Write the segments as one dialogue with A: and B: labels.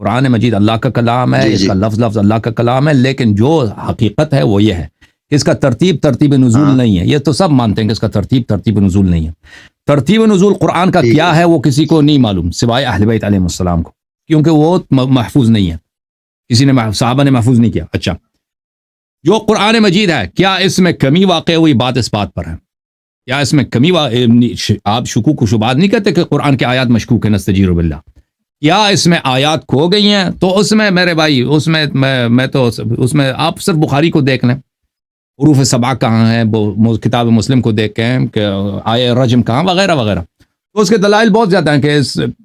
A: قرآن مجید اللہ کا کلام ہے، اس کا لفظ لفظ اللہ کا کلام ہے، لیکن جو حقیقت ہے وہ یہ ہے کہ اس کا ترتیب نزول نہیں ہے. یہ تو سب مانتے ہیں کہ اس کا ترتیب نزول نہیں ہے. ترتیب نزول قرآن کا کیا ہے وہ کسی کو نہیں معلوم سوائے اہل بیت علیہ السلام کو، کیونکہ وہ محفوظ نہیں ہے، کسی نے صحابہ نے محفوظ نہیں کیا. اچھا، جو قرآن مجید ہے کیا اس میں کمی واقع ہوئی؟ بات اس بات پر ہے، کیا اس میں کمی آپ شکوک و شبہات نہیں کہتے کہ قرآن کی آیات مشکوک ہے، نستجیر باللہ؟ کیا اس میں آیات کھو گئی ہیں؟ تو اس میں میرے بھائی اس میں آپ صرف بخاری کو دیکھ لیں، حروف سبع کہاں ہیں، کتاب مسلم کو دیکھیں کہ آیہ رجم کہاں، وغیرہ وغیرہ. تو اس کے دلائل بہت زیادہ ہیں کہ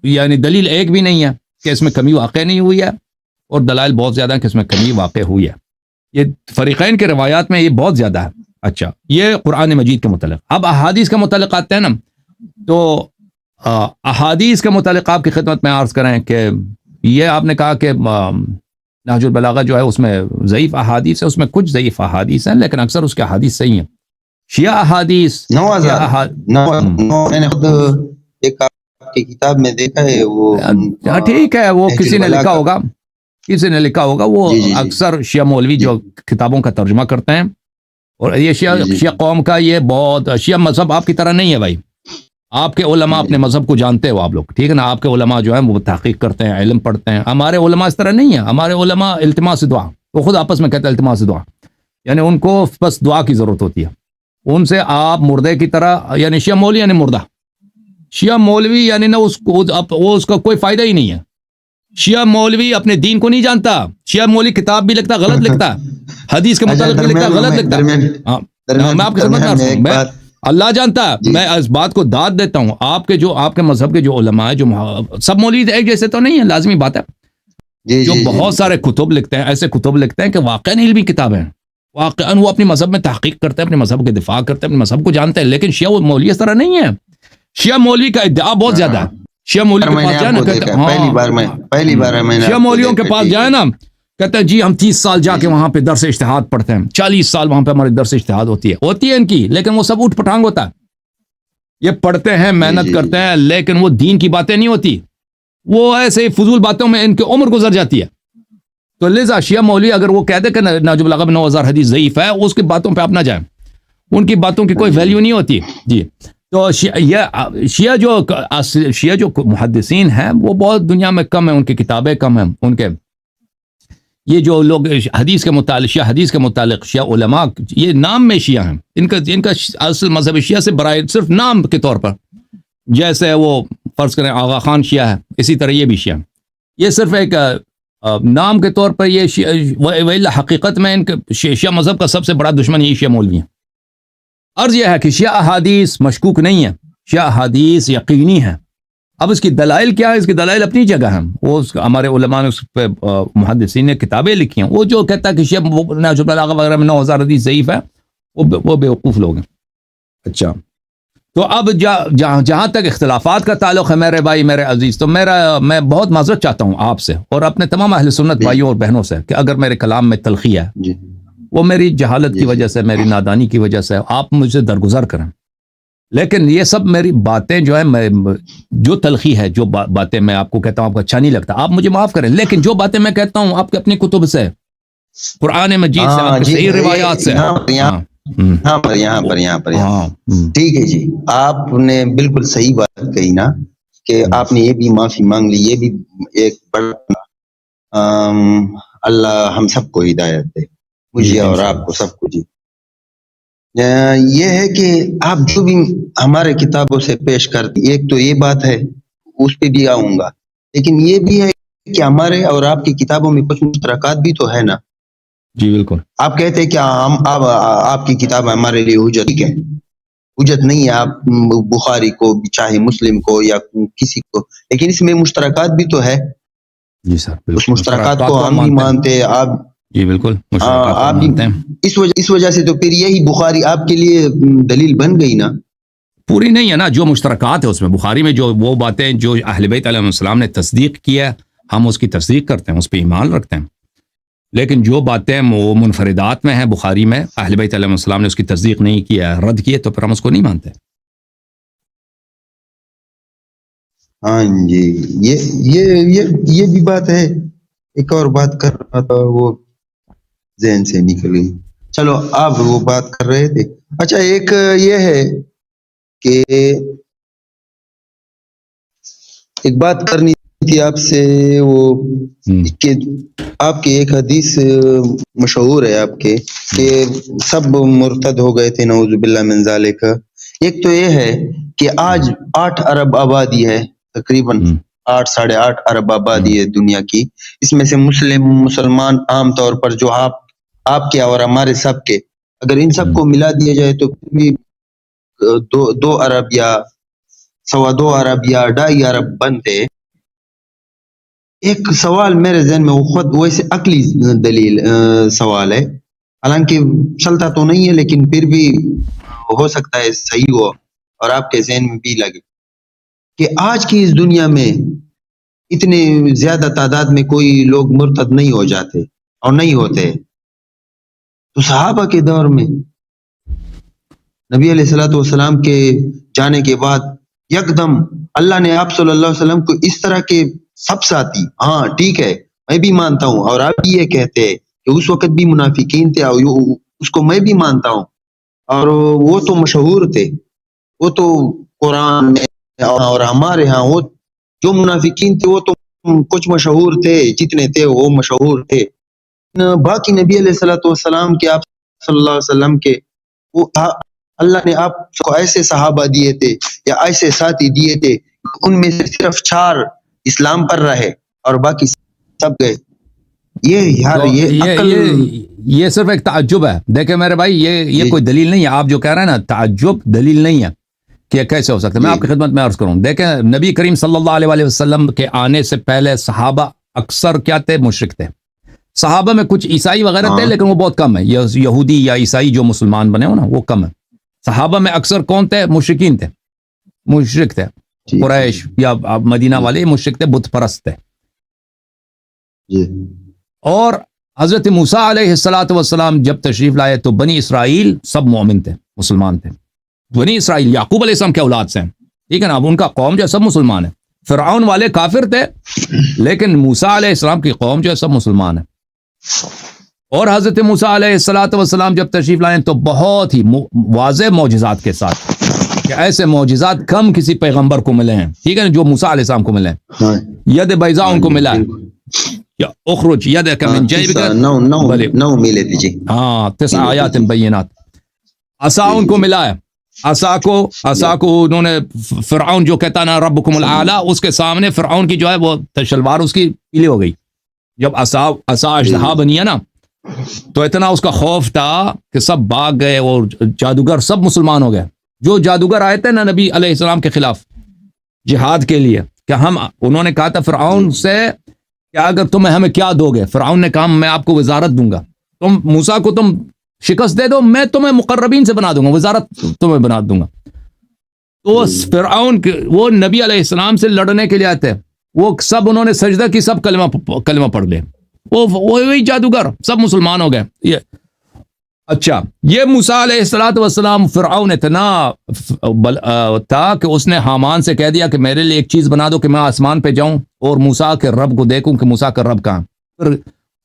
A: یعنی دلیل ایک بھی نہیں ہے کہ اس میں کمی واقع نہیں ہوئی ہے، اور دلائل بہت زیادہ ہیں کہ اس میں کمی واقع ہوئی ہے. یہ فریقین کے روایات میں یہ بہت زیادہ ہے. اچھا، یہ قرآن مجید کے متعلق. اب احادیث کے متعلق آتے ہیں نا، تو احادیث کے متعلق آپ کی خدمت میں عرض کریں کہ یہ آپ نے کہا کہ نہج البلاغہ جو ہے اس میں ضعیف احادیث ہے، اس میں کچھ ضعیف احادیث ہیں، لیکن اکثر اس کے احادیث صحیح ہیں. شیعہ احادیث
B: میں نے خود ایک آپ کی کتاب میں دیکھا ہے، وہ
A: ٹھیک ہے، وہ کسی نے لکھا ہوگا وہ اکثر شیعہ مولوی جو کتابوں کا ترجمہ کرتے ہیں، اور یہ شیعہ قوم کا یہ بہت شیعہ مذہب آپ کی طرح نہیں ہے بھائی. آپ کے علماء اپنے مذہب کو جانتے ہو آپ لوگ، ٹھیک ہے نا؟ آپ کے علماء جو ہیں وہ تحقیق کرتے ہیں، علم پڑھتے ہیں. ہمارے علماء اس طرح نہیں ہیں. ہمارے علماء التماس دعا، وہ خود آپس میں کہتے ہیں التماس دعا، یعنی ان کو بس دعا کی ضرورت ہوتی ہے. ان سے آپ مردے کی طرح، یعنی شیعہ مولوی یعنی مردہ، شیعہ مولوی یعنی نہ اس کا کوئی فائدہ ہی نہیں ہے. شیعہ مولوی اپنے دین کو نہیں جانتا. شیعہ مولوی کتاب بھی لکھتا غلط لکھتا، حدیث کے متعلق بھی لکھتا غلط لکھتا. میں آپ کی خدمت میں اللہ جانتا ہے. میں اس بات کو داد دیتا ہوں. آپ کے مذہب کے جو علماء ہیں، جو سب مولوی ایک جیسے تو نہیں ہے، لازمی بات ہے. جو بہت سارے کتب لکھتے ہیں، ایسے کتب لکھتے ہیں کہ واقعاً علمی کتابیں ہیں، واقعاً وہ اپنے مذہب میں تحقیق کرتے ہیں، اپنے مذہب کے دفاع کرتے ہیں، اپنے مذہب کو جانتے ہیں. لیکن شیعہ مولوی اس طرح نہیں ہے. شیعہ مولوی کا ادعا بہت زیادہ ہے. شیعہ مولوی کے پاس جائے نا،
B: پہلی بار میں
A: شیعہ مولویوں کے پاس جائے نا، کہتے ہیں جی ہم 30 سال جا کے وہاں پہ درس اجتہاد پڑھتے ہیں، 40 سال وہاں پہ ہماری درس اجتہاد ہوتی ہے ان کی، لیکن وہ سب اٹھ پٹانگ ہوتا ہے. یہ پڑھتے ہیں، محنت کرتے ہیں، لیکن وہ دین کی باتیں نہیں ہوتی، وہ ایسے فضول باتوں میں ان کی عمر گزر جاتی ہے. تو لہذا شیعہ مولوی اگر وہ کہہ دے کہ نہج البلاغہ میں 9000 حدیث ضعیف ہے، اس کی باتوں پہ آپ نہ جائیں، ان کی باتوں کی کوئی ویلیو نہیں ہوتی. جی، تو شیعہ جو محدثین ہیں وہ بہت دنیا میں کم ہیں، ان کی کتابیں کم ہیں. ان کے یہ جو لوگ حدیث کے متعلق شیعہ علماء، یہ نام میں شیعہ ہیں، ان کا اصل مذہب شیعہ سے برائے صرف نام کے طور پر، جیسے وہ فرض کریں آغا خان شیعہ ہے، اسی طرح یہ بھی شیعہ ہیں. یہ صرف ایک نام کے طور پر یہ حقیقت میں ان کے شیعہ مذہب کا سب سے بڑا دشمن یہ شیعہ مولوی ہیں. عرض یہ ہے کہ شیعہ احادیث مشکوک نہیں ہے، شیعہ احادیث یقینی ہے. اب اس کی دلائل کیا ہے؟ اس کی دلائل اپنی جگہ ہیں، وہ ہمارے علماء نے اس پہ محدثین نے کتابیں لکھی ہیں. وہ جو کہتا ہے کہ شیعہ نہج البلاغہ وغیرہ میں 9000 حدیث ضعیف ہے، وہ بیوقوف لوگ ہیں. اچھا، تو اب جہاں تک اختلافات کا تعلق ہے میرے بھائی میرے عزیز، تو میں بہت معذرت چاہتا ہوں آپ سے اور اپنے تمام اہل سنت بھائیوں اور بہنوں سے کہ اگر میرے کلام میں تلخی ہے، وہ میری جہالت کی وجہ سے، میری نادانی کی وجہ سے، آپ مجھے درگزر کریں. لیکن یہ سب میری باتیں جو ہیں، جو تلخی ہے، جو باتیں میں آپ کو کہتا ہوں آپ کو اچھا نہیں لگتا، آپ مجھے معاف کریں. لیکن جو باتیں میں کہتا ہوں آپ کے اپنی کتب سے، قرآن مجید سے، آپ کے صحیح روایات سے.
B: یہاں پر ٹھیک ہے جی، آپ نے بالکل صحیح بات کہی نا، کہ آپ نے یہ بھی معافی مانگ لی. یہ بھی ایک بڑا اللہ ہم سب کو ہدایت دے، مجھے اور آپ کو سب کو. جی، یہ ہے کہ آپ جو بھی ہمارے کتابوں سے پیش کرتی، ایک تو یہ بات ہے، اس پہ بھی آؤں گا، لیکن یہ بھی ہے کہ ہمارے اور آپ کی کتابوں میں کچھ مشترکات بھی تو ہے نا.
A: جی بالکل.
B: آپ کہتے ہیں کہ آپ کی کتاب ہمارے لیے حجت ہے، حجت نہیں ہے. آپ بخاری کو چاہے مسلم کو یا کسی کو، لیکن اس میں مشترکات بھی تو ہے.
A: جی سر،
B: اس مشترکات کو ہم بھی مانتے ہیں، آپ.
A: جی بالکل،
B: آپ اس وجہ سے تو پھر یہی بخاری آپ کے لیے دلیل بن گئی نا.
A: پوری نہیں ہے نا، جو مشترکات ہے اس میں، بخاری میں جو وہ باتیں جو اہل بیت علیہ السلام نے تصدیق کیا، ہم اس کی تصدیق کرتے ہیں، اس پہ ایمان رکھتے ہیں. لیکن جو باتیں وہ منفردات میں ہیں بخاری میں، اہل بیت علیہ السلام نے اس کی تصدیق نہیں کیا، رد کیے، تو پھر ہم اس کو نہیں مانتے.
B: ہاں جی، یہ بھی بات ہے. ایک اور بات کر رہا تھا، وہ ذہن سے نکل گئی. چلو آپ وہ بات کر رہے تھے. اچھا ایک یہ ہے کہ ایک بات کرنی تھی آپ سے، وہ کہ آپ کی ایک حدیث مشہور ہے آپ کے کہ سب مرتد ہو گئے تھے، نعوذ باللہ من ذالک. ایک تو یہ ہے کہ آج 8 ارب آبادی ہے، تقریباً 8 ساڑھے 8 ارب آبادی ہے دنیا کی. اس میں سے مسلمان عام طور پر جو آپ کے اور ہمارے سب کے، اگر ان سب کو ملا دیا جائے تو بھی 2 ارب یا 2.25 ارب یا 2.5 ارب بنتے. ایک سوال میرے ذہن میں وہ خود ویسے عقلی دلیل سوال ہے، حالانکہ چلتا تو نہیں ہے لیکن پھر بھی ہو سکتا ہے صحیح ہو اور آپ کے ذہن میں بھی لگے کہ آج کی اس دنیا میں اتنے زیادہ تعداد میں کوئی لوگ مرتد نہیں ہو جاتے اور نہیں ہوتے. تو صحابہ کے دور میں نبی علیہ الصلوۃ والسلام کے جانے کے بعد یکدم اللہ نے آپ صلی اللہ علیہ وسلم کو اس طرح کے سب ساتھی، ہاں ٹھیک ہے میں بھی مانتا ہوں اور آپ بھی یہ کہتے ہیں کہ اس وقت بھی منافقین تھے، اس کو میں بھی مانتا ہوں، اور وہ تو مشہور تھے، وہ تو قرآن میں اور ہمارے ہاں وہ جو منافقین تھے وہ تو کچھ مشہور تھے، جتنے تھے وہ مشہور تھے. باقی نبی علیہ الصلوۃ والسلام کے، آپ صلی اللہ علیہ وسلم کے، وہ اللہ نے آپ کو ایسے صحابہ دیے تھے یا ایسے ساتھی دیے تھے، ان میں سے صرف 4 اسلام پر رہے اور باقی سب گئے.
A: یہ صرف ایک تعجب ہے. دیکھیں میرے بھائی، یہ کوئی دلیل نہیں ہے. آپ جو کہہ رہے ہیں نا تعجب دلیل نہیں ہے کہ کیسے ہو سکتا ہے. میں آپ کی خدمت میں عرض کروں. دیکھیں نبی کریم صلی اللہ علیہ وسلم کے آنے سے پہلے صحابہ اکثر کیا تھے؟ مشرک تھے. صحابہ میں کچھ عیسائی وغیرہ تھے لیکن وہ بہت کم ہے. یہودی یا عیسائی جو مسلمان بنے ہو نا وہ کم ہے. صحابہ میں اکثر کون تھے؟ مشرکین تھے، مشرک تھے. قریش یا مدینہ والے مشرک تھے، بت پرست تھے. اور حضرت موسیٰ علیہ السلام جب تشریف لائے تو بنی اسرائیل سب مومن تھے، مسلمان تھے. بنی اسرائیل یعقوب علیہ السلام کے اولاد سے ہیں، ٹھیک ہے نا. اب ان کا قوم جو ہے سب مسلمان ہے. فرعون والے کافر تھے لیکن موسیٰ علیہ السلام کی قوم جو ہے سب مسلمان ہے. اور حضرت موسیٰ علیہ السلام جب تشریف لائے تو بہت ہی واضح معجزات کے ساتھ، کہ ایسے معجزات کم کسی پیغمبر کو ملے ہیں، ٹھیک ہے نا، جو موسیٰ علیہ السلام کو ملے ہیں. ید بیضاء ان کو ملا ہے، یا اخرج یدک من جیبک،
B: 9 ملے تھے جی.
A: ہاں 9 آیات بینات. عصا ان کو ملا ہے. عصا کو انہوں نے، فرعون جو کہتا نا ربکم الاعلی، اس کے سامنے فرعون کی جو ہے وہ تلوار اس کی پیلی ہو گئی. جب عصا اژدہا بنی ہے نا تو اتنا اس کا خوف تھا کہ سب بھاگ گئے اور جادوگر سب مسلمان ہو گئے. جو جادوگر آئے تھے نا نبی علیہ السلام کے خلاف جہاد کے لیے، کہ انہوں نے کہا تھا فرعون سے کہ اگر تمہیں ہمیں کیا دو گے؟ فرعون نے کہا میں آپ کو وزارت دوں گا، تم موسیٰ کو تم شکست دے دو، میں تمہیں مقربین سے بنا دوں گا، وزارت تمہیں بنا دوں گا. تو فرعون وہ نبی علیہ السلام سے لڑنے کے لیے آئے تھے، وہ سب انہوں نے سجدہ کی، سب کلمہ پڑھ لے. وہی جادوگر سب مسلمان ہو گئے. اچھا، یہ موسیٰ علیہ السلام فرعون اتنا تھا کہ اس نے حامان سے کہہ دیا کہ میرے لیے ایک چیز بنا دو کہ میں آسمان پہ جاؤں اور موسیٰ کے رب کو دیکھوں کہ موسیٰ کا رب کہاں. پھر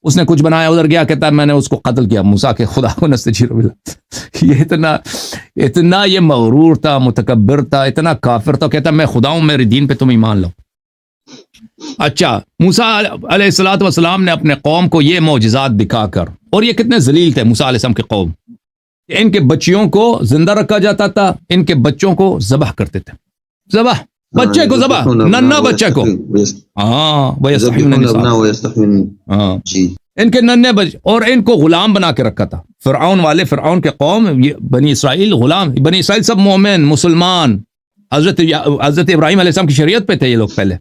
A: اس نے کچھ بنایا، ادھر گیا، کہتا ہے میں نے اس کو قتل کیا، موسیٰ کے خدا کو نستجیر باللہ. یہ اتنا یہ مغرور تھا، متکبر تھا، اتنا کافر تھا، کہتا میں خدا ہوں، میرے دین پہ تم ایمان لاؤ. اچھا، موسیٰ علیہ السلام نے اپنے قوم کو یہ معجزات دکھا کر، اور یہ کتنے ذلیل تھے موسیٰ علیہ السلام کی قوم، کہ ان کے بچیوں کو زندہ رکھا جاتا تھا، ان کے بچوں کو ذبح کرتے تھے. ذبح بچے کو ذبح، ننھا بچے کو، ان کے ننھے بچے، اور ان کو غلام بنا کے رکھا تھا. فرعون کے قوم، بنی اسرائیل غلام، بنی اسرائیل سب مومن مسلمان، حضرت ابراہیم علیہ السلام کی شریعت پہ تھے یہ لوگ پہلے.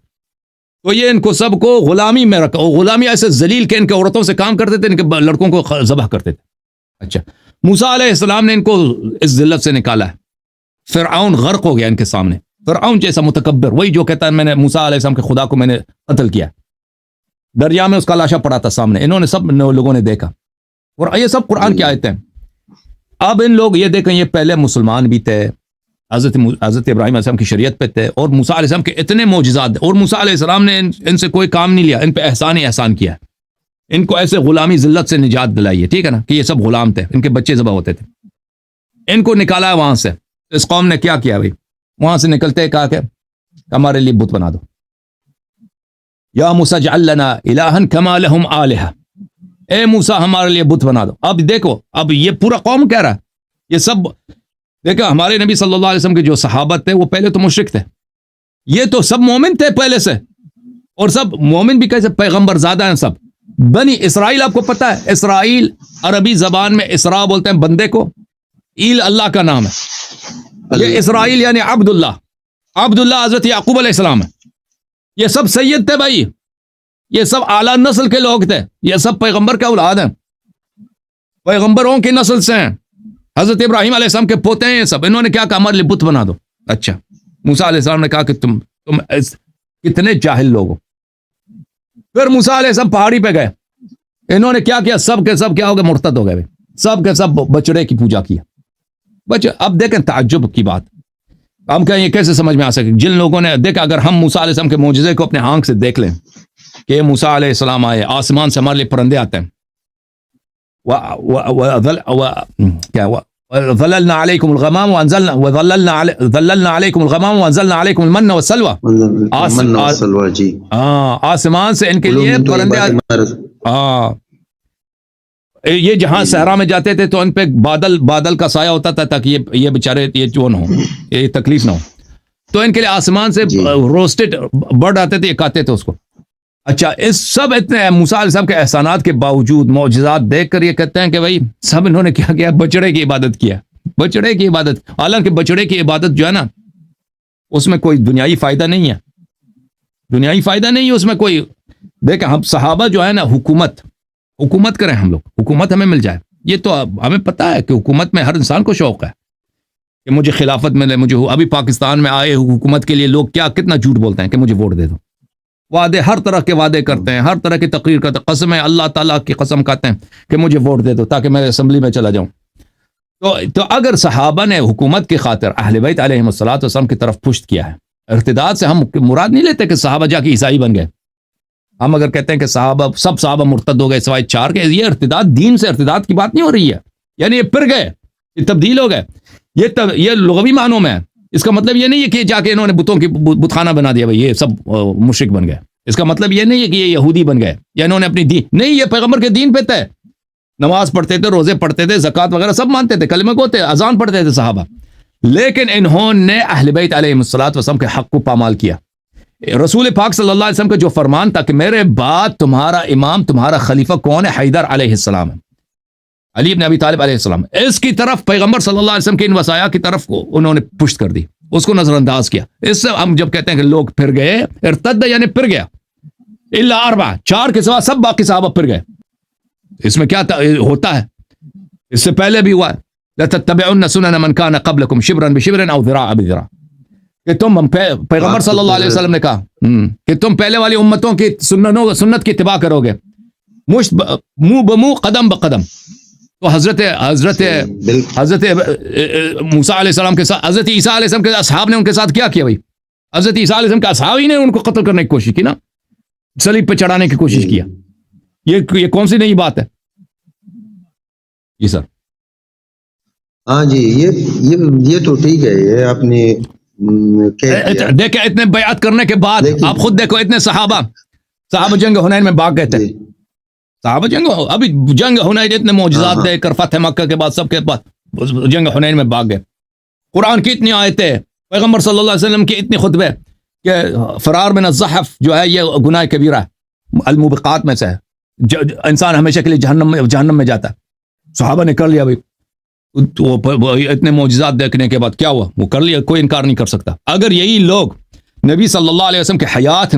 A: تو یہ ان کو سب کو غلامی میں رکھا، غلامی ایسے ذلیل کہ ان کے عورتوں سے کام کرتے تھے، ان کے لڑکوں کو ذبح کرتے تھے. اچھا، موسیٰ علیہ السلام نے ان کو اس ذلت سے نکالا ہے. فرعون غرق ہو گیا ان کے سامنے. فرعون جیسا متکبر، وہی جو کہتا ہے میں نے موسیٰ علیہ السلام کے خدا کو میں نے قتل کیا، دریا میں اس کا لاشا پڑا تھا سامنے، انہوں نے سب لوگوں نے دیکھا. اور یہ سب قرآن کی آیتیں ہیں. اب ان لوگ یہ دیکھیں، یہ پہلے مسلمان بھی تھے، حضرت ابراہیم علیہ السلام کی شریعت پہ تھے, اور موسیٰ علیہ السلام کے اتنے معجزات, اور موسیٰ علیہ السلام نے ان سے کوئی کام نہیں لیا, ان پہ احسان ہی احسان کیا, ان کو ایسے غلامی ذلت سے نجات دلائی ہے, ٹھیک ہے نا, کہ یہ سب غلام تھے, ان کے بچے ذبح ہوتے تھے, ان کو نکالا ہے وہاں سے. اس قوم نے کیا کیا بھائی, وہاں سے نکلتے کہا کہ ہمارے لیے بت بنا دو, یا موسیٰ اجعل لنا الہا کما لہم آلہہ, اے موسیٰ ہمارے لیے بت بنا دو. اب دیکھو, اب یہ پورا قوم کہہ رہا ہے, یہ سب دیکھو ہمارے نبی صلی اللہ علیہ وسلم کے جو صحابہ تھے وہ پہلے تو مشرک تھے, یہ تو سب مومن تھے پہلے سے, اور سب مومن بھی کیسے پیغمبر زادہ ہیں سب. بنی اسرائیل آپ کو پتہ ہے, اسرائیل عربی زبان میں اسراء بولتے ہیں بندے کو, ایل اللہ کا نام ہے, یہ اسرائیل یعنی عبداللہ, عبداللہ حضرت یعقوب علیہ السلام ہے. یہ سب سید تھے بھائی, یہ سب اعلیٰ نسل کے لوگ تھے, یہ سب پیغمبر کے اولاد ہیں, پیغمبروں کی نسل سے ہیں, حضرت ابراہیم علیہ السلام کے پوتے ہیں یہ سب. انہوں نے کیا کہا, ہمارے لیے بت بنا دو. اچھا, موسیٰ علیہ السلام نے کہا کہ تم کتنے جاہل لوگ ہو. پھر موسیٰ علیہ السلام پہاڑی پہ گئے, انہوں نے کیا کیا, سب کے سب کیا ہو گئے, مرتد ہو گئے, سب کے سب بچڑے کی پوجا کیا. اب دیکھیں تعجب کی بات, ہم کہیں یہ کیسے سمجھ میں آ سکے, جن لوگوں نے دیکھا, اگر ہم موسیٰ علیہ السلام کے معجزے کو اپنے آنکھ سے دیکھ لیں کہ موسیٰ علیہ السلام آئے, آسمان سے ہمارے لیے پرندے آتے ہیں, وَظَلَّلْنَا عَلَيْكُمُ الْغَمَامُ وَظَلَّلْنَا عَلَيْكُمُ الْغَمَامُ وَأَنزَلْنَا عَلَيْكُمُ الْمَنَّ وَالسَّلْوَىٰ, جی آسمان سے ان کے لیے پرندے آتے. یہ جہاں صحرا میں جاتے تھے تو ان پہ بادل کا سایہ ہوتا تھا تاکہ یہ بیچارے یہ چون ہو, یہ تکلیف نہ ہو, تو ان کے لیے آسمان سے روسٹڈ برڈ آتے تھے, یہ کھاتے تھے اس کو. اچھا, اس سب اتنے موسیٰ علیہ السلام کے احسانات کے باوجود, معجزات دیکھ کر یہ کہتے ہیں کہ بھائی سب انہوں نے کیا کیا, بچڑے کی عبادت کیا, بچڑے کی عبادت. حالانکہ بچڑے کی عبادت جو ہے نا, اس میں کوئی دنیائی فائدہ نہیں ہے, دنیائی فائدہ نہیں ہے اس میں کوئی. دیکھیں ہم صحابہ جو ہے نا, حکومت کریں ہم لوگ, حکومت ہمیں مل جائے, یہ تو ہمیں پتہ ہے کہ حکومت میں ہر انسان کو شوق ہے کہ مجھے خلافت ملے, مجھے. ابھی پاکستان میں آئے حکومت کے لیے لوگ کتنا جھوٹ بولتے ہیں کہ مجھے ووٹ دے دو, وعدے ہر طرح کے وعدے کرتے ہیں, ہر طرح کی تقریر کرتے ہیں, قسمیں اللہ تعالیٰ کی قسم کھاتے ہیں کہ مجھے ووٹ دے دو تاکہ میں اسمبلی میں چلا جاؤں. تو اگر صحابہ نے حکومت کی خاطر اہل بیت علیہم السلام کی طرف پشت کیا ہے, ارتداد سے ہم مراد نہیں لیتے کہ صحابہ جا کے عیسائی بن گئے. ہم اگر کہتے ہیں کہ سب صحابہ مرتد ہو گئے سوائے 4 کے, یہ ارتداد دین سے ارتداد کی بات نہیں ہو رہی ہے, یعنی یہ پھر گئے, یہ تبدیل ہو گئے, یہ لغوی معنوں میں ہے. اس کا مطلب یہ نہیں ہے کہ جا کے انہوں نے بتوں کی بت خانہ بنا دیا, بھائی یہ سب مشرک بن گئے. اس کا مطلب یہ نہیں ہے کہ یہ یہودی بن گئے یا انہوں نے اپنی دین, نہیں, یہ پیغمبر کے دین پہ تھے, نماز پڑھتے تھے, روزے پڑھتے تھے, زکوٰۃ وغیرہ سب مانتے تھے, کلمہ گو تھے, اذان پڑھتے تھے صحابہ, لیکن انہوں نے اہل بیت علیہم السلام کے حق کو پامال کیا. رسول پاک صلی اللہ علیہ وسلم کا جو فرمان تھا کہ میرے بعد تمہارا امام, تمہارا خلیفہ کون ہے, حیدر علیہ السلام ہے, علی بن ابی طالب علیہ السلام. اس کی طرف پیغمبر صلی اللہ علیہ وسلم کے ان وصایا کی طرف کو انہوں نے پشت کر دی, اس کو نظر انداز کیا. اس سے ہم جب کہتے ہیں کہ لوگ پھر گئے, ارتد یعنی پھر گیا, الا 4 کے سوا سب باقی صحابہ پھر گئے. اس میں کیا ہوتا ہے, اس سے پہلے بھی ہوا ہے, لَتَتَّبِعُنَّ سُنَنَ مَنْ كَانَ قَبْلَكُمْ شِبْرًا بِشِبْرٍ أَوْ ذِرَاعًا بِذِرَاعٍ, کہ تم پیغمبر صلی اللہ علیہ وسلم نے کہا کہ تم پہلے والی امتوں کی سنت کی اتباع کرو گے, مشت منہ بمنہ قدم بقدم. تو حضرت موسیٰ علیہ السلام کے ساتھ, حضرت عیسیٰ علیہ السلام کے اصحاب نے ان کے ساتھ کیا کیا بھائی, حضرت عیسیٰ علیہ السلام کے اصحاب ہی نے ان کو قتل کرنے کی کوشش کی نا, صلیب پہ چڑھانے کی کوشش کیا. یہ کون سی نئی بات ہے جی سر؟
B: ہاں جی, یہ تو ٹھیک ہے, یہ آپ نے
A: دیکھیں اتنے بیعت کرنے کے بعد آپ خود دیکھو, اتنے صحابہ جنگ حنین میں بھاگ گئے تھے, صحابہ ابھی جنگ حنین اتنے معجزات دے کر فتح مکہ کے بعد سب کے بعد جنگ حنین میں بھاگ گئے. قرآن کی اتنی آیتیں, پیغمبر صلی اللہ علیہ وسلم کی اتنی خطبے کہ فرار من الزحف جو ہے یہ گناہ کبیرہ ہے, الموبقات میں سے ہے, انسان ہمیشہ کے لیے جہنم میں جاتا ہے. صحابہ نے کر لیا بھائی, اتنے معجزات دیکھنے کے بعد کیا ہوا, وہ کر لیا, کوئی انکار نہیں کر سکتا. اگر یہی لوگ نبی صلی اللہ علیہ وسلم کے حیات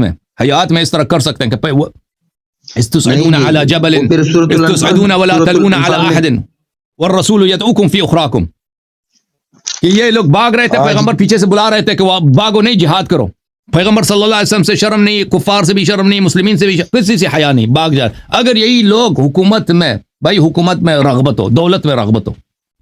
A: میں اس طرح کر سکتے ہیں کہ استصعدون علی جبل استصعدون ولا تلون علی احد والرسول یدعوکم فی اخراکم, کہ یہ لوگ بھاگ رہے تھے, پیغمبر پیچھے سے بلا رہے تھے کہ وہ بھاگو نہیں, جہاد کرو. پیغمبر صلی اللہ علیہ وسلم سے شرم نہیں, کفار سے بھی شرم نہیں, مسلمین سے بھی کسی سے حیا نہیں, بھاگ جائے. اگر یہی لوگ حکومت میں رغبت ہو, دولت میں رغبت ہو,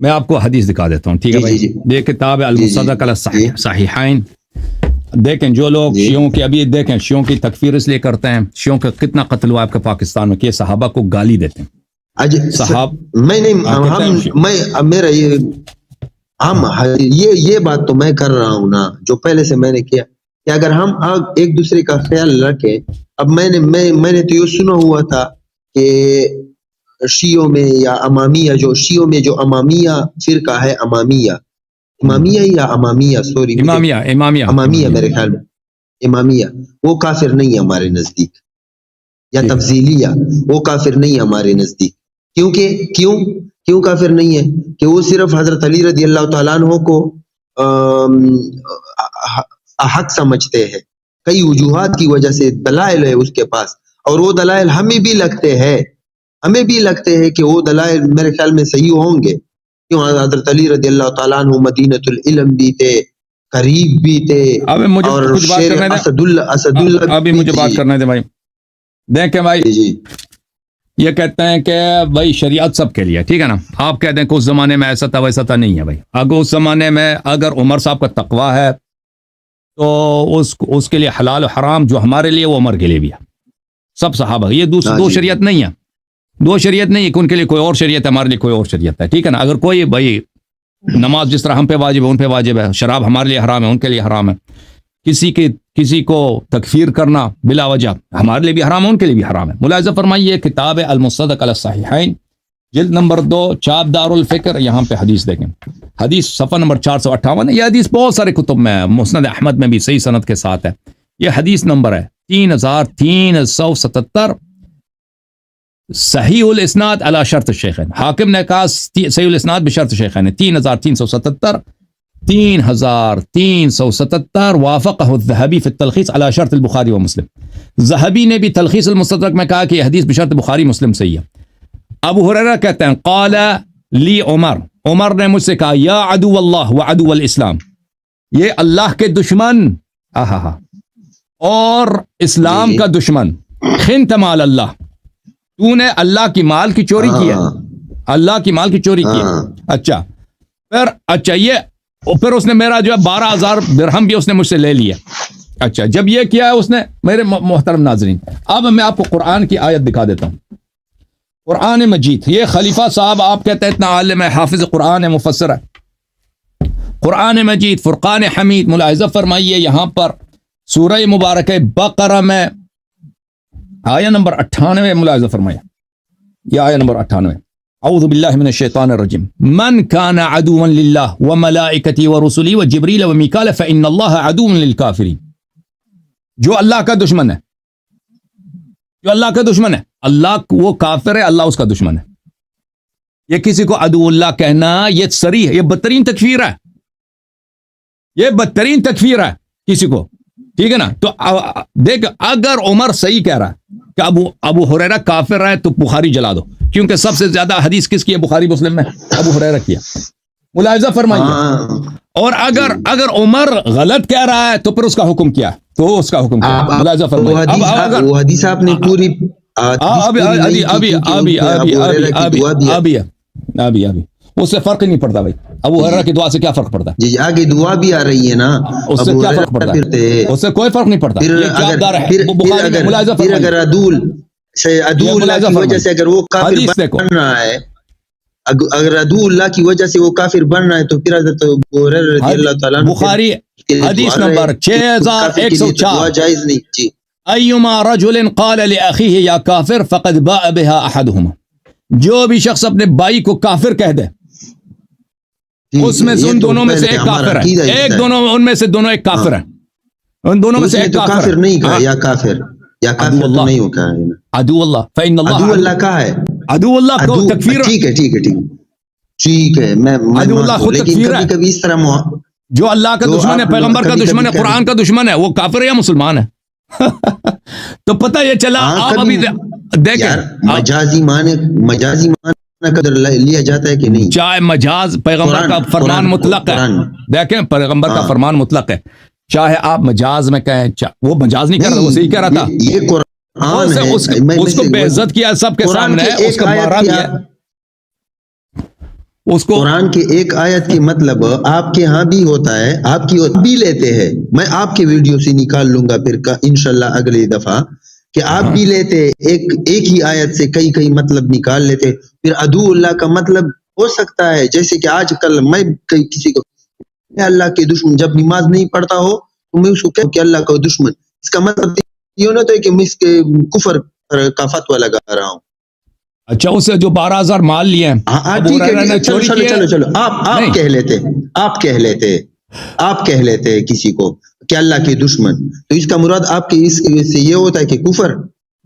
A: میں آپ کو حدیث دکھا دیتا ہوں، ٹھیک ہے بھائی؟ یہ کتاب ہے المصدق علی الصحیحین. دیکھیں جو لوگ شیعوں کی ابھی دیکھیں شیعوں کی تکفیر اس لیے کرتے ہیں، شیعوں کا کتنا قتل ہوا آپ کے پاکستان میں کہ صحابہ کو گالی دیتے ہیں.
B: میں نہیں میرا یہ بات تو میں کر رہا ہوں نا جو پہلے سے میں نے کیا کہ اگر ہم ایک دوسرے کا خیال رکھیں. اب میں نے تو یہ سنا ہوا تھا کہ شیعوں میں یا امامیہ شیعوں میں جو امامیہ فرقہ ہے، امامیہ میرے خیال میں امامیہ وہ کافر نہیں ہے ہمارے نزدیک، یا تفضیلیہ وہ کافر نہیں ہے ہمارے نزدیک. کیوں کافر نہیں ہے؟ کہ وہ صرف حضرت علی رضی اللہ تعالیٰ عنہ کو حق سمجھتے ہیں. کئی وجوہات کی وجہ سے دلائل ہے اس کے پاس، اور وہ دلائل ہمیں بھی لگتے ہیں کہ وہ دلائل میرے خیال میں صحیح ہوں گے. کیوں؟ حضرت علی رضی اللہ تعالیٰ عنہ مدینۃ العلم بھی تھے، قریب بھی تھے، اور شیر اسد اللہ
A: ابھی مجھے بات کرنے دے بھائی. دیکھیں بھائی یہ کہتے ہیں کہ بھائی شریعت سب کے لیے، ٹھیک ہے نا؟ آپ کہتے ہیں کہ اس زمانے میں ایسا تھا ویسا تھا. نہیں ہے بھائی. اگر اس زمانے میں اگر عمر صاحب کا تقویٰ ہے تو اس کے لیے حلال و حرام جو ہمارے لیے وہ عمر کے لیے بھی ہے. سب صحابہ یہ دو شریعت نہیں ہے، دو شریعت نہیں ہے کہ ان کے لیے کوئی اور شریعت ہے ہمارے لیے کوئی اور شریعت ہے، ٹھیک ہے نا؟ اگر کوئی بھائی نماز جس طرح ہم پہ واجب ہے ان پہ واجب ہے، شراب ہمارے لیے حرام ہے ان کے لیے حرام ہے، کسی کو تکفیر کرنا بلا وجہ ہمارے لیے بھی حرام ہے ان کے لیے بھی حرام ہے. ملاحظہ فرمائیے کتاب المصدق علی الصحیحین جلد نمبر 2 چاپ دار الفکر، یہاں پہ حدیث دیکھیں، حدیث صفحہ نمبر 458. یہ حدیث بہت سارے کتب میں ہے، مسند احمد میں بھی صحیح سند کے ساتھ ہے. یہ حدیث نمبر ہے 3377، صحیح الاسناد علی شرط الشیخین. حاکم نے کہا صحیح الاسناد بشرط الشیخین. 3377 3377 وافقہ الذہبی فی التلخیص علی شرط البخاری و مسلم. ذہبی نے بھی تلخیص المستدرک میں کہا کہ یہ حدیث بشرط بخاری مسلم صحیح ہے. ابو ہریرہ کہتے ہیں قال لی عمر نے مجھ سے کہا یا عدو اللہ و عدو الاسلام، یہ اللہ کے دشمن اور اسلام کا دشمن، خنت مال اللہ، تو نے اللہ کی مال کی چوری کی ہے، اللہ کی مال کی چوری کی ہے. اچھا یہ پھر اس نے میرا جو ہے 12,000 درہم بھی اس نے مجھ سے لے لیا. اچھا جب یہ کیا ہے اس نے، میرے محترم ناظرین اب میں آپ کو قرآن کی آیت دکھا دیتا ہوں. قرآن مجید، یہ خلیفہ صاحب آپ کہتے ہیں اتنا عالم ہے، حافظ قرآن ہے، مفسر ہے. قرآن مجید فرقان حمید، ملاحظہ فرمائیے یہاں پر سورہ مبارکہ بقرہ میں آیہ نمبر 98 ملاحظہ فرمائیے. یہ آیہ نمبر 98، اعوذ باللہ من الشیطان الرجیم من کان عدوا للہ وملائکتہ ورسلہ وجبریل ومیکال فإن اللہ عدو للکافرین. جو اللہ کا دشمن ہے، جو اللہ کا دشمن ہے، اللہ وہ کافر ہے، اللہ اس کا دشمن ہے. یہ کسی کو عدو اللہ کہنا یہ صریح ہے، یہ بدترین تکفیر ہے، یہ بدترین تکفیر ہے کسی کو، ٹھیک ہے نا؟ تو دیکھ اگر عمر صحیح کہہ رہا ہے کہ ابو ہریرہ کافر ہے تو بخاری جلا دو، کیونکہ سب سے زیادہ حدیث کس کی ہے بخاری مسلم میں؟ ابو ہریرہ کی ہے. ملاحظہ فرمائیے. اور اگر عمر غلط کہہ رہا ہے تو پھر اس کا حکم کیا ہے؟ تو اس کا حکم کیا ہے؟ ملاحظہ فرمائیے.
B: وہ حدیث آپ نے پوری
A: ابھی اس سے فرق نہیں پڑتا بھائی. ابو ہریرہ کی دعا سے کیا فرق پڑتا ہے؟
B: جی آگے دعا بھی آ رہی ہے نا،
A: اس سے کیا فرق پڑتا ہے؟ اس سے کوئی فرق نہیں پڑتا.
B: پھر اگر عدول اللہ کی وجہ سے اگر وہ کافر بن رہا ہے، اگر عدو اللہ کی وجہ سے وہ کافر بن رہا ہے تو پھر حضرت ابو ہریرہ رضی اللہ تعالیٰ عنہ
A: بخاری حدیث نمبر 6104
B: جائز نہیں. جی
A: ایما رجل قال لاخیہ یا کافر فقد باء بها احدهما، جو بھی شخص اپنے بھائی کو کافر کہہ دے اس میں سے ان دونوں میں سے ایک کافر ہے، ان میں سے دونوں ایک کافر ہے، ان دونوں میں سے ایک
B: کافر نہیں کہا یا کافر نہیں ہو کہا ہے
A: عدو اللہ، فإن اللہ
B: عدو اللہ کا ہے،
A: عدو اللہ کو تکفیر.
B: ٹھیک ہے میں
A: عدو اللہ خود تکفیر ہے.
B: کبھی اس طرح
A: جو اللہ کا دشمن ہے، پیغمبر کا دشمن ہے، قرآن کا دشمن ہے، وہ کافر ہے یا مسلمان ہے؟ تو پتہ یہ چلا. آپ ابھی دیکھیں
B: مجازی معنی قدر لیا جاتا ہے کہ نہیں؟
A: چاہے مجاز پیغمبر کا فرمان مطلق ہے، دیکھیں پیغمبر کا فرمان مطلق ہے، چاہے آپ مجاز میں کہیں، وہ مجاز نہیں کر رہا، وہ صحیح کہہ رہا تھا.
B: یہ قرآن ہے،
A: اس کو بے عزت کیا سب کے سامنے، اس کا مارا بھی ہے. اس کو
B: قرآن کے ایک آیت کی مطلب آپ کے ہاں بھی ہوتا ہے، آپ کی بھی لیتے ہیں، میں آپ کے ویڈیو سے نکال لوں گا پھر انشاءاللہ اگلی دفعہ کہ آپ بھی لیتے ایک ہی آیت سے کئی مطلب نکال لیتے، پھر عدو اللہ کا مطلب ہو سکتا ہے جیسے کہ آج کل میں کسی کو اللہ کے دشمن جب نماز نہیں پڑھتا ہو تو میں اس کو کہوں کہ اللہ کا دشمن، اس کا مطلب یہ نہ تو کہ میں اس کے کفر کا فتویٰ لگا رہا ہوں.
A: اچھا اسے جو 12,000 مال لیے ہیں
B: ٹھیک ہے، چلو آپ کہہ لیتے کسی کو کہ اللہ کے دشمن، تو اس کا مراد آپ کے اس سے یہ ہوتا ہے کہ کفر،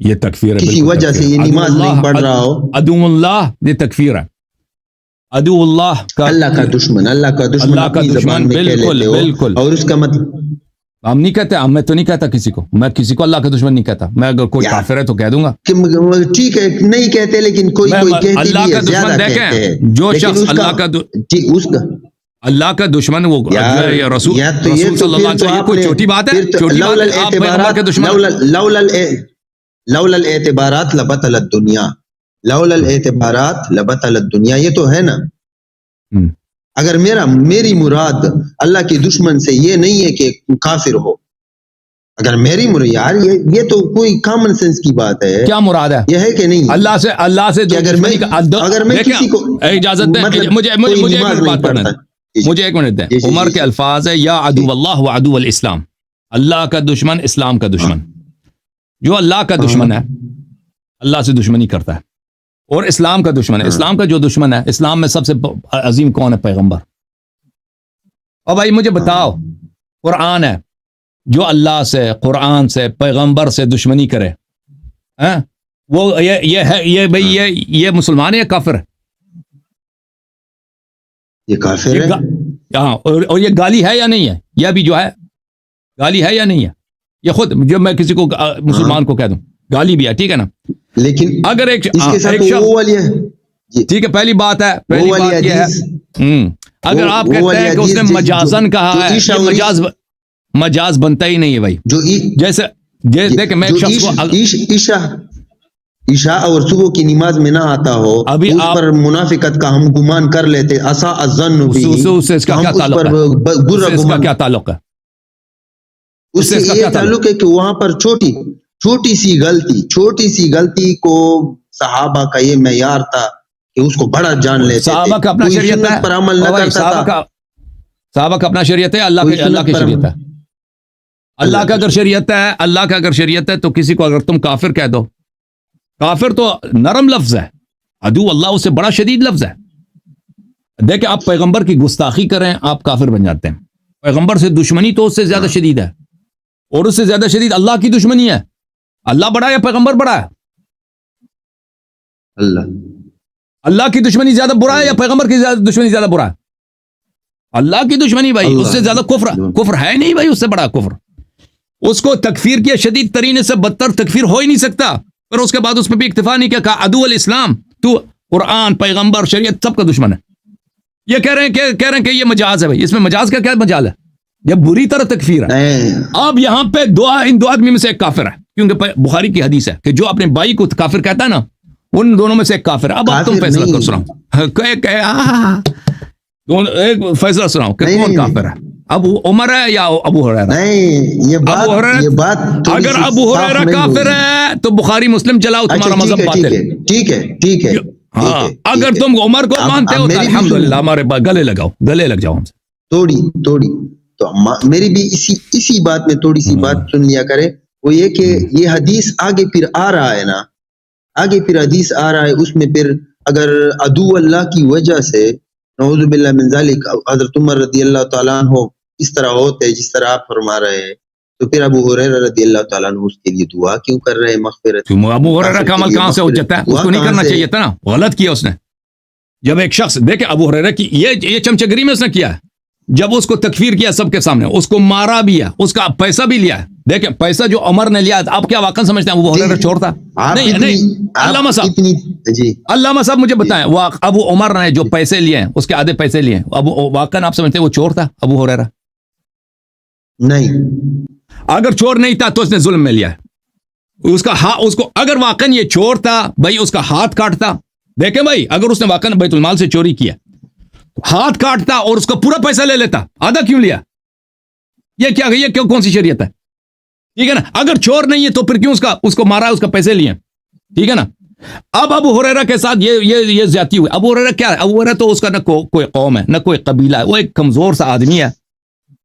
A: یہ تکفیر ہے،
B: کسی وجہ سے یہ نماز نہیں پڑھ رہا ہو.
A: عدو اللہ یہ تکفیر ہے، عدو اللہ کا
B: اللہ کا دشمن اپنی زبان میں کہہ لیتے ہو،
A: بالکل.
B: اور اس کا مطلب
A: ہم نہیں کہتے، میں تو نہیں کہتا کسی کو، میں کسی کو اللہ کا دشمن نہیں کہتا، میں اگر کوئی کافر ہے تو کہہ دوں گا.
B: ٹھیک ہے نہیں کہتے، لیکن کوئی کہتے
A: اللہ کا دشمن دیکھیں، جو شخص اللہ کا دشمن وہ رسول صلی اللہ علیہ وسلم، یہ کوئی چھوٹی بات ہے؟ چھوٹی بات ہے آپ پیغمبر کے دشمن.
B: لولا الاعتبارات لبطلت الدنیا، لولا الاعتبارات لبطلت الدنیا، یہ تو ہے نا. اگر میری مراد اللہ کے دشمن سے یہ نہیں ہے کہ کافر ہو، اگر میری مراد، یار یہ تو کوئی کامن سینس کی بات ہے.
A: کیا مراد ہے؟
B: یہ ہے کہ نہیں
A: اللہ سے
B: اگر میں کسی کو
A: اجازت دیں، مجھے ایک منٹ دیں. عمر کے الفاظ ہے یا عدو اللہ و عدو الاسلام، اللہ کا دشمن اسلام کا دشمن. جو اللہ کا دشمن ہے اللہ سے دشمنی کرتا ہے، اور اسلام کا دشمن ہے، اسلام کا جو دشمن ہے، اسلام میں سب سے عظیم کون ہے؟ پیغمبر. اور بھائی مجھے بتاؤ، قرآن ہے جو اللہ سے، قرآن سے، پیغمبر سے دشمنی کرے، وہ یہ مسلمان ہے یا کافر ہے؟
B: یہ کافر ہے.
A: ہاں، اور یہ گالی ہے یا نہیں ہے؟ یہ بھی جو ہے گالی ہے یا نہیں ہے؟ یہ خود جو میں کسی کو مسلمان کو کہہ دوں گالی بھی ہے، ٹھیک ہے نا.
B: لیکن
A: اگر ایک ٹھیک ہے، پہلی بات ہے، پہلی بات یہ ہے، اگر آپ کہتے ہیں کہ اس نے مجازن کہا ہے، یہ مجاز بنتا ہی نہیں ہے بھائی. جیسے دیکھ میں ایک شخص کو
B: عشاء اور صبح کی نماز میں نہ آتا ہو،
A: ابھی
B: اس پر منافقت کا ہم گمان کر لیتے، اسا الظن بھی،
A: اس کا کیا تعلق ہے؟ اس کا کیا تعلق ہے؟
B: اس سے یہ تعلق ہے کہ وہاں پر چھوٹی سی غلطی کو صحابہ کا یہ معیار تھا کہ اس کو بڑا جان لیتے تھے.
A: صحابہ کا اپنا شریعت ہے،
B: پر عمل نہ کرتا تھا.
A: صحابہ کا اپنا شریعت ہے، اللہ کی شریعت ہے. اللہ کا اگر شریعت ہے تو کسی کو اگر تم کافر کہہ دو، کافر تو نرم لفظ ہے، عدو اللہ اس سے بڑا شدید لفظ ہے. دیکھیں آپ پیغمبر کی گستاخی کریں آپ کافر بن جاتے ہیں. پیغمبر سے دشمنی تو اس سے زیادہ شدید ہے، اور اس سے زیادہ شدید اللہ کی دشمنی ہے. اللہ بڑا ہے یا پیغمبر بڑا ہے؟ اللہ کی دشمنی زیادہ برا ہے یا پیغمبر کی دشمنی زیادہ برا ہے؟ اللہ کی دشمنی بھائی، اس سے زیادہ کفر ہے نہیں بھائی، اس سے بڑا کفر. اس کو تکفیر کیا، شدید ترین سے بدتر تکفیر ہو ہی نہیں سکتا. پر اس کے بعد اس پہ بھی اکتفا نہیں کیا، کہا عدو الاسلام، تو قرآن، پیغمبر، شریعت سب کا دشمن ہے. یہ کہہ رہے ہیں کہ یہ مجاز ہے بھائی. اس میں مجاز کا کیا مجال ہے؟ یہ بری طرح تکفیر ہے. اب یہاں پہ ان دو آدمی میں سے ایک کافر ہے، کیونکہ بخاری کی حدیث ہے کہ جو اپنے بھائی کو کافر کہتا ہے نا، ان دونوں میں سے ایک کافر ہے. اب آپ تم فیصلہ کر سناؤ، ایک فیصلہ سناؤ کہ کون کافر ہے، ابو عمر ہے یا ابو ہریرہ؟ اگر ابو ہریرہ کافر ہے تو بخاری مسلم چلاؤ، تمہارا مذہب باطل ہے.
B: ٹھیک ہے.
A: ہاں، اگر تم عمر کو مانتے ہو تو الحمدللہ، ہمارے گلے لگ جاؤ ہم سے.
B: توڑی تو میری بھی اسی بات میں تھوڑی سی بات سن لیا کرے. وہ یہ کہ یہ حدیث آگے پھر آ رہا ہے نا، حدیث آ رہا ہے، اس میں پھر اگر عدو اللہ کی وجہ سے نعوذ باللہ من ذالک حضرت عمر رضی اللہ تعالیٰ عنہ اس طرح ہوتے جس طرح آپ فرما رہے ہیں، تو پھر ابو ہریرہ رضی اللہ تعالیٰ عنہ اس کے لیے دعا کیوں کر رہے ہیں؟ مغفرت.
A: ابو ہریرہ کا عمل کہاں سے ہو جاتا ہے؟ اس کو نہیں کرنا چاہیے تھا نا، غلط کیا اس نے. جب ایک شخص دیکھیں ابو ہریرہ کی یہ چمچگری میں اس نے کیا ہے، جب اس کو تکفیر کیا سب کے سامنے، اس کو مارا بھی ہے، اس کا پیسہ بھی لیا ہے. دیکھیں پیسہ جو عمر نے لیا، آپ کیا واقعا سمجھتے ہیں ابو ہریرہ چور تھا؟ نہیں. علامہ صاحب مجھے بتائیں، وہ ابو عمر نے جو پیسے لیے ہیں، اس کے آدھے پیسے لیے ہیں، ابو واقعا آپ سمجھتے ہیں وہ چور تھا ابو ہریرہ؟
B: نہیں.
A: اگر چور نہیں تھا تو اس نے ظلم میں لیا ہے. اس کو اگر واقعا یہ چور تھا بھائی، اس کا ہاتھ کاٹتا. دیکھیں بھائی، اگر اس نے واقعا بیت المال سے چوری کیا ہاتھ کاٹتا اور اس کا پورا پیسہ لے لیتا, آدھا کیوں لیا؟ یہ کیا, یہ کیوں, کون سی شریعت ہے؟ ٹھیک ہے نا. اگر چور نہیں ہے تو پھر کیوں اس کو مارا, اس کا پیسے لیے؟ ٹھیک ہے نا. اب ابو ہریرہ کے ساتھ یہ زیادتی ہوئی. ابو ہریرہ کیا ہے؟ ابو ہریرہ تو اس کا نہ کوئی قوم ہے, نہ کوئی قبیلہ ہے, وہ ایک کمزور سا آدمی ہے,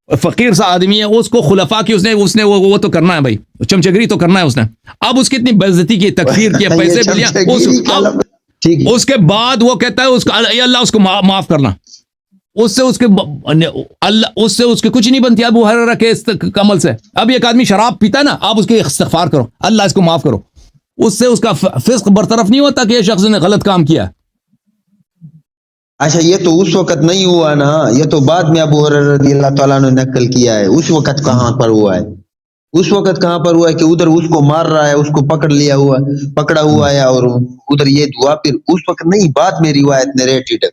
A: فقیر سا آدمی ہے. اس کو خلفاء کی اس نے وہ تو کرنا ہے بھائی, چمچگری تو کرنا ہے اس نے. اب اس کی اتنی بے عزتی کی, تکفیر کی, پیسے بھی لیا. اس کے بعد وہ کہتا ہے اللہ اس کو معاف کرنا. اس سے اس کے کچھ نہیں بنتی ابو ہریرہ کے عمل سے. اب ایک آدمی شراب پیتا ہے نا, آپ اس کے استغفار کرو, اللہ اس کو معاف کرو, اس سے اس کا فسق برطرف نہیں ہوتا کہ یہ شخص نے غلط کام کیا.
B: اچھا یہ تو اس وقت نہیں ہوا نا, یہ تو بعد میں ابو ہریرہ رضی اللہ تعالیٰ نے نقل کیا ہے. اس وقت کہاں پر ہوا ہے؟ اس وقت کہاں پر ہوا ہے کہ ادھر اس کو مار رہا ہے, اس کو پکڑا ہوا ہے, اور ادھر یہ دعا پھر اس وقت نہیں, بعد میں روایت نریٹڈ ہے.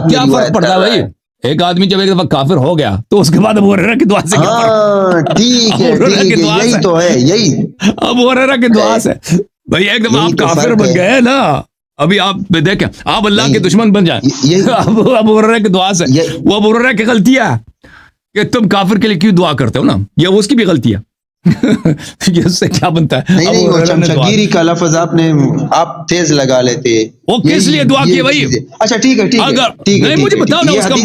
A: کیا فرق پڑتا ہے بھائی؟ ایک آدمی جب ایک دفعہ کافر ہو گیا تو اس کے بعد ابو ہریرہ کی دعا سے
B: ٹھیک ہے, یہی تو ہے, یہی
A: ابو ہریرہ کی دعا سے بھائی. ایک دفعہ آپ کافر بن گئے نا, ابھی آپ دیکھیں آپ اللہ کے دشمن بن جائیں ابو ہریرہ کی دعا سے. وہ ابو ہریرہ کی غلطی ہے کہ تم کافر کے لیے کیوں دعا کرتے ہو نا, یہ اس کی بھی غلطی ہے. اس سے کیا بنتا ہے؟
B: نہیں وہ چمچگیری کا لفظ آپ تیز لگا لیتے.
A: وہ کس لیے دعا کی بھائی؟
B: اچھا ٹھیک ہے,
A: نہیں مجھے بتاؤ نا, اس کو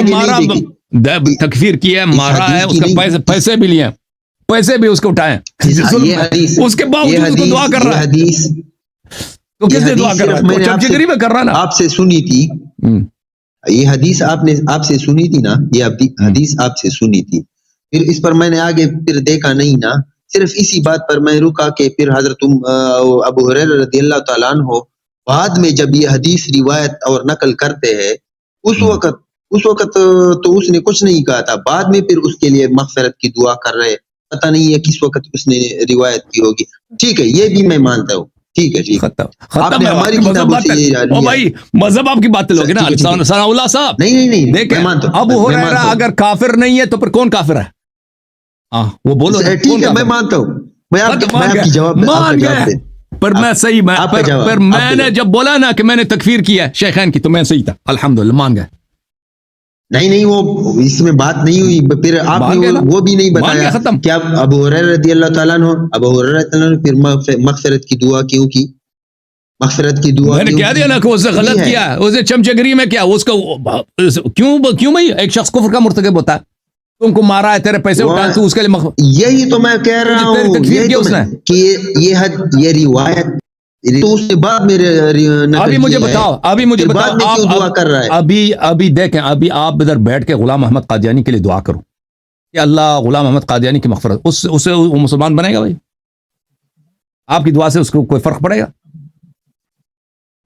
A: مارا, تکفیر کیا, مارا ہے, اس کا پیسے بھی لیے, پیسے بھی اس کو اٹھائے, اس کے باوجود اس کو دعا کر رہا ہے. تو کس نے دعا کر رہا ہے؟ چمچگیری میں کر رہا نا.
B: آپ سے سنی تھی یہ حدیث, آپ سے سنی تھی نا, یہ حدیث آپ سے سنی تھی, پھر اس پر میں نے آگے پھر دیکھا نہیں نا, صرف اسی بات پر میں رکا کہ پھر حضرت ابو ہریرہ رضی اللہ تعالیٰ عنہ بعد میں جب یہ حدیث روایت اور نقل کرتے ہیں, اس وقت تو اس نے کچھ نہیں کہا تھا, بعد میں پھر اس کے لیے مغفرت کی دعا کر رہے. پتہ نہیں ہے کس وقت اس نے روایت کی ہوگی. ٹھیک ہے, یہ بھی میں مانتا ہوں. ٹھیک ہے, آپ نے ہماری کتابوں سے یہ
A: بھائی مذہب آپ کی بات لوگے نا ثناء اللہ صاحب.
B: نہیں
A: دیکھیں ابو ہریرہ اگر کافر نہیں ہے تو پھر کون کافر ہے؟ وہ بولو.
B: ٹھیک ہے, میں مانتا ہوں, میں آپ کی جواب
A: مان گئے. پر میں صحیح, پر میں نے جب بولا نا کہ میں نے تکفیر کیا شیخین کی, تو میں صحیح تھا, الحمدللہ مان گئے.
B: نہیں وہ اس میں بات نہیں ہوئی. پھر آپ نے وہ بھی نہیں بتایا کہ ابو ہریرہ رضی اللہ تعالیٰ عنہ پھر مغفرت کی دعا کیوں کی؟ مغفرت کی دعا
A: میں نے کہہ دیا نا کہ اس نے غلط کیا, اس نے چمچگری میں کیا, اس کا کیوں بھائی ایک شخص کفر کا مرتکب ہوتا ہے, تم کو مارا ہے, تیرے پیسے اٹھائے, تو اس کے لیے
B: یہی تو میں کہہ رہا ہوں کہ یہ روایت تو اس کے بعد میرے
A: ابھی مجھے بتاؤ ابھی دیکھیں, ابھی آپ ادھر بیٹھ کے غلام محمد قادیانی کے لیے دعا کرو کہ اللہ غلام محمد قادیانی کی مغفرت, اس سے وہ مسلمان بنے گا بھائی؟ آپ کی دعا سے اس کو کوئی فرق پڑے گا؟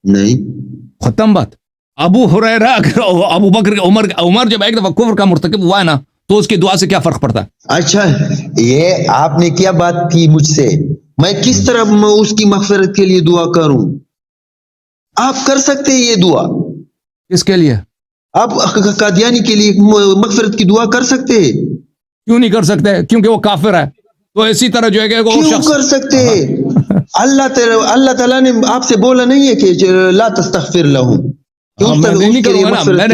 B: نہیں,
A: ختم بات. ابو ہریرہ ابو بکر عمر جب ایک دفعہ کفر کا مرتکب ہوا ہے نا, تو اس کی دعا سے کیا فرق پڑتا ہے؟
B: اچھا یہ آپ نے کیا بات کی مجھ سے, میں کس طرح اس کی مغفرت کے لیے دعا کروں؟ آپ کر سکتے ہیں یہ دعا.
A: کس کے لیے؟
B: آپ قادیانی کے لیے مغفرت کی دعا کر سکتے ہیں.
A: کیوں نہیں کر سکتے؟ کیونکہ وہ کافر ہے. تو اسی طرح جو ہے کہ
B: کیوں کر سکتے ہیں؟ اللہ تعالیٰ نے آپ سے بولا نہیں ہے کہ لا تستغفر لهم,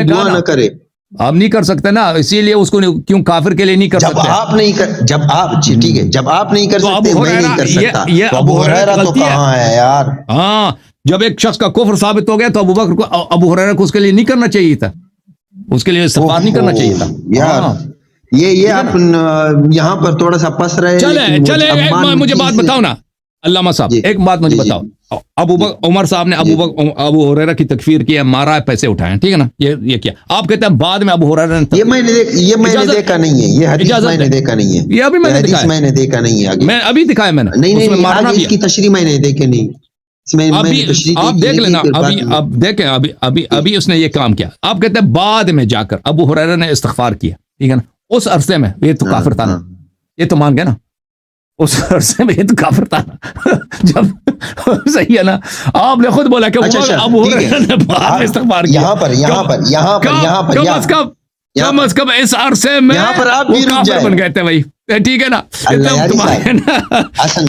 B: دعا نہ کرے.
A: آپ نہیں کر سکتے نا, اسی لیے اس کو کیوں کافر کے لیے نہیں کر سکتے؟
B: جب آپ ٹھیک ہے, جب آپ نہیں کر سکتے میں نہیں کر سکتا.
A: یہ ابو ہریرہ
B: تو کہاں ہے یار؟
A: ہاں, جب ایک شخص کا کفر ثابت ہو گیا تو ابو ہریرہ کو اس کے لیے نہیں کرنا چاہیے تھا, اس کے لیے استغفار نہیں کرنا چاہیے تھا
B: یار. یہ آپ یہاں پر تھوڑا سا پس رہے.
A: چلے مجھے بات بتاؤ نا علامہ صاحب, ایک بات مجھے بتاؤ. عمر صاحب نے ابو ہریرہ کی تکفیر کی, مارا ہے, پیسے اٹھائے, ٹھیک ہے نا, یہ کیا آپ کہتے ہیں بعد میں ابو ہریرہ نے,
B: یہ میں نے دیکھا نہیں ہے, یہ حدیث میں نے دیکھا نہیں ہے,
A: یہ ابھی میں نے
B: دیکھا نہیں ہے,
A: میں ابھی دکھایا میں نے.
B: نہیں آگے اس کی تشریح میں نے دیکھی نہیں.
A: آپ دیکھ لینا, اب دیکھیں ابھی اس نے یہ کام کیا. آپ کہتے ہیں بعد میں جا کر ابو ہریرہ نے استغفار کیا, ٹھیک ہے نا, اس عرصے میں یہ تو کافر تھا نا, یہ تو مان گئے نا, اس عرصے میں یہ تو کافر تھا نا. جب صحیح ہے نا, آپ نے خود بولا کہ ابو ہریرہ نے بعد میں استغفار کیا. کم از کم اس عرصے میں وہ کافر بن گئے تھے بھائی, ٹھیک ہے نا.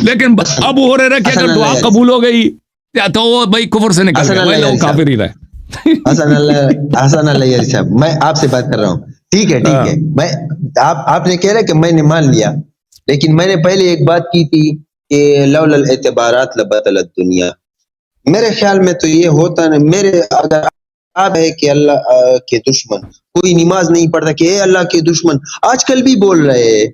A: لیکن ابو ہریرہ کی اگر دعا قبول ہو گئی تو وہ بھائی کفر سے نکل گئے, وہ کافر ہی رہے.
B: حسن اللہ صاحب میں آپ سے بات کر رہا ہوں. ٹھیک ہے میں آپ نے کہہ رہا کہ میں نے مان لیا, لیکن میں نے پہلے ایک بات کی تھی کہ لولا الاعتبارات لبطلت دنیا. میرے خیال میں تو یہ ہوتا نہیں. میرے اگر آپ ہے کہ اللہ کے دشمن, کوئی نماز نہیں پڑھتا کہ اے اللہ کے دشمن, آج کل بھی بول رہے ہیں,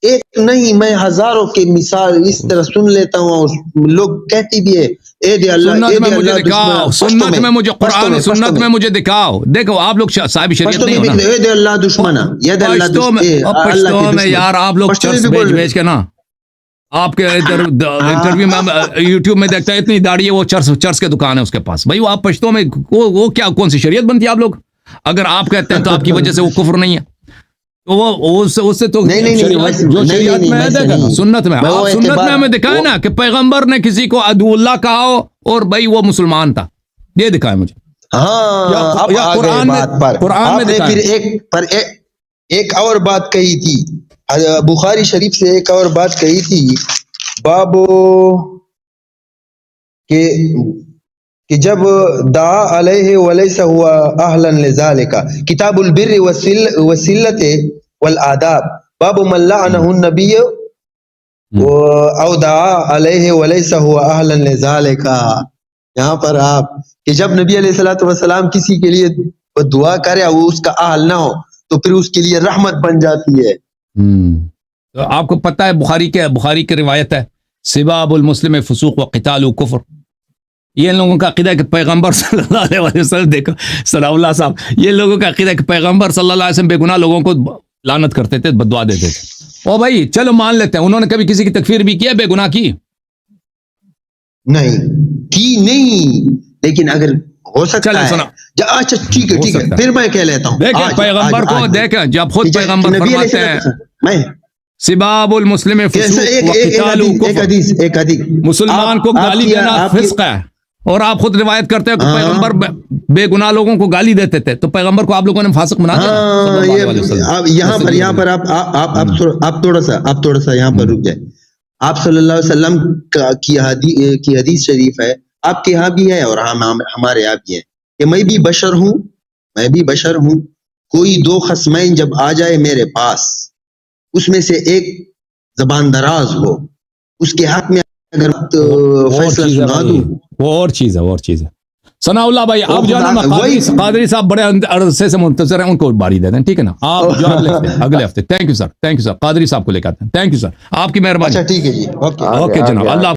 B: ایک نہیں میں ہزاروں کے مثال اس طرح سن لیتا ہوں, اور لوگ کہتی بھی ہے اے دے اللہ,
A: سنت میں مجھے دکھاؤ, سنت میں مجھے قرآن و سنت میں مجھے دکھاؤ. دیکھو آپ لوگ صاحب شریعت نہیں ہو نا,
B: اے دے اللہ دشمن, یہ دے اللہ
A: پشتو میں یار آپ لوگ چرس بیچ کے نا, آپ کے ادھر انٹرویو میں یوٹیوب میں دیکھتا ہے اتنی داڑھی ہے, وہ چرس کے دکان ہے اس کے پاس. بھائی وہ آپ پشتوں میں وہ کیا کون سی شریعت بنتی ہے آپ لوگ؟ اگر آپ کہتے ہیں تو آپ کی وجہ سے وہ کفر نہیں ہے, تو وہ اس سے تو جو شریعت میں ہے دیکھا نا, سنت میں سنت میں ہمیں دکھائے نا کہ پیغمبر نے کسی کو عدو اللہ کہا ہو اور بھائی وہ مسلمان تھا, یہ دکھائے مجھے.
B: ہاں قرآن میں پھر ایک اور بات کہی تھی, بخاری شریف سے ایک اور بات کہی تھی بابو کہ جب دعا علیہ ولیس ہوا اہلا لذالک, کتاب البر وسلت والآداب, باب من لعنہ النبی او دعا علیہ ولیس ہوا اہلا لذالک. یہاں پر آپ کہ جب نبی علیہ الصلوۃ والسلام کسی کے لیے دعا کرے وہ اس کا اہل نہ ہو تو پھر اس کے لیے رحمت بن جاتی ہے.
A: تو آپ کو پتہ ہے بخاری کی روایت ہے, سباب المسلم فسوق و قتال کفر. یہ لوگوں کا عقیدہ ہے کہ پیغمبر صلی اللہ علیہ وسلم, دیکھو ثناء اللہ صاحب, یہ لوگوں کا عقیدہ ہے کہ پیغمبر صلی اللہ علیہ وسلم بے گناہ لوگوں کو لعنت کرتے تھے, بددعا دیتے تھے. او بھائی چلو مان لیتے ہیں, انہوں نے کبھی کسی کی تکفیر بھی کیا بے گناہ کی؟
B: نہیں, لیکن اگر ہو سکتا ہے. اچھا ٹھیک ہے پھر میں کہہ لیتا ہوں.
A: دیکھیں پیغمبر کو, دیکھیں جب خود پیغمبر فرماتے ہیں سباب المسلم فسوق و قتال کفر,
B: ایک حدیث
A: مسلمان کو گالی دینا فسق ہے, اور آپ خود روایت کرتے ہیں کہ پیغمبر بے گناہ لوگوں کو گالی دیتے تھے, تو پیغمبر کو آپ لوگوں نے فاسق بنا دیا.
B: یہاں پر آپ تھوڑا سا یہاں پر رک جائے. آپ صلی اللہ علیہ وسلم کی حدیث شریف ہے, آپ کے یہاں بھی ہے اور ہمارے یہاں بھی ہے, کہ میں بھی بشر ہوں, کوئی دو خصمین جب آ جائے میرے پاس, اس میں سے ایک زبان دراز ہو, اس کے حق میں اگر فیصلہ سنا دوں,
A: وہ اور چیز ہے. ثناء اللہ بھائی آپ جو ہے نا قادری صاحب بڑے عرصے سے منتظر ہیں, ان کو باری دے دیں, ٹھیک ہے نا, آپ جو اگلے ہفتے. تھینک یو سر, قادری صاحب کو لے کے آتے ہیں. تھینک یو سر, آپ کی مہربانی.
B: اچھا ٹھیک ہے جی,
A: اوکے جناب, اللہ